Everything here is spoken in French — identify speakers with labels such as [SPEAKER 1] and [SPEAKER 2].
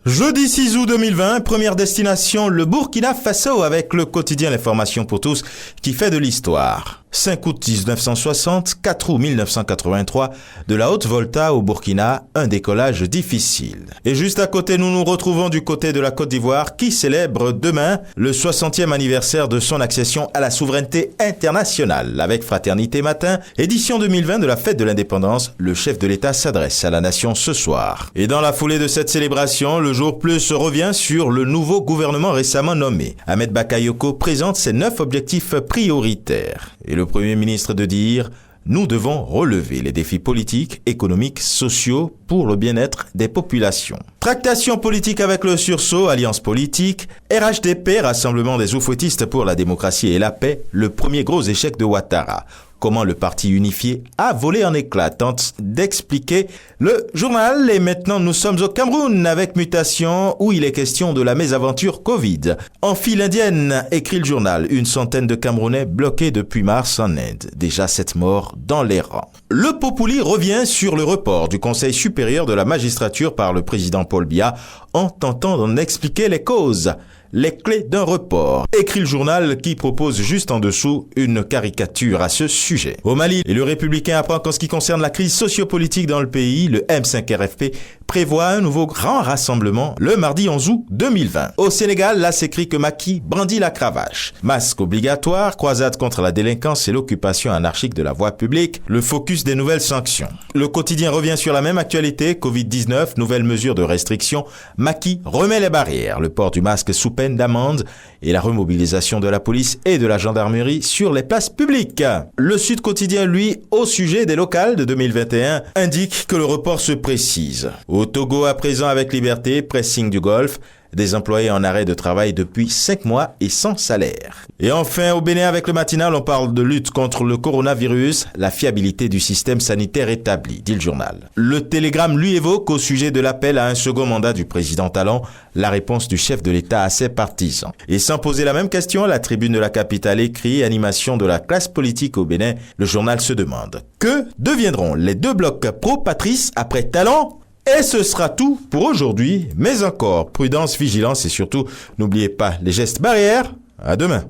[SPEAKER 1] Jeudi 6 août 2020, première destination, le Burkina Faso avec le quotidien L'Information pour tous qui fait de l'histoire. 5 août 1960, 4 août 1983, de la Haute-Volta au Burkina, un décollage difficile. Et juste à côté, nous nous retrouvons du côté de la Côte d'Ivoire qui célèbre demain le 60e anniversaire de son accession à la souveraineté internationale. Avec Fraternité Matin, édition 2020 de la fête de l'indépendance, le chef de l'État s'adresse à la nation ce soir. Et dans la foulée de cette célébration, le Jour Plus revient sur le nouveau gouvernement récemment nommé. Ahmed Bakayoko présente ses 9 objectifs prioritaires. Et le Premier ministre de dire « Nous devons relever les défis politiques, économiques, sociaux pour le bien-être des populations ». Tractation politique avec le sursaut, alliance politique, RHDP, Rassemblement des oufouettistes pour la démocratie et la paix, le premier gros échec de Ouattara. Comment le parti unifié a volé en éclats, tente d'expliquer le journal. Et maintenant, nous sommes au Cameroun avec Mutation, où il est question de la mésaventure Covid. En file indienne, écrit le journal, une centaine de Camerounais bloqués depuis mars en Inde. Déjà 7 morts dans les rangs. Le Populi revient sur le report du Conseil supérieur de la magistrature par le président Paul Biya en tentant d'en expliquer les causes. Les clés d'un report, écrit le journal qui propose juste en dessous une caricature à ce sujet. Au Mali, et le Républicain apprend qu'en ce qui concerne la crise sociopolitique dans le pays, le M5RFP prévoit un nouveau grand rassemblement le mardi 11 août 2020. Au Sénégal, là s'écrit que Macky brandit la cravache. Masque obligatoire, croisade contre la délinquance et l'occupation anarchique de la voie publique, le focus des nouvelles sanctions. Le quotidien revient sur la même actualité, Covid-19, nouvelles mesures de restriction. Macky remet les barrières, le port du masque sous peine d'amende et la remobilisation de la police et de la gendarmerie sur les places publiques. Le Sud Quotidien, lui, au sujet des locales de 2021, indique que le report se précise. Au Togo, à présent avec Liberté, pressing du Golfe, des employés en arrêt de travail depuis 5 mois et sans salaire. Et enfin, au Bénin, avec le matinal, on parle de lutte contre le coronavirus, la fiabilité du système sanitaire établi, dit le journal. Le Télégramme lui évoque au sujet de l'appel à un second mandat du président Talon, la réponse du chef de l'État à ses partisans. Et sans poser la même question, la tribune de la capitale écrit, animation de la classe politique au Bénin, le journal se demande, que deviendront les 2 blocs pro-Patrice après Talon ? Et ce sera tout pour aujourd'hui, mais encore prudence, vigilance et surtout, n'oubliez pas les gestes barrières. À demain.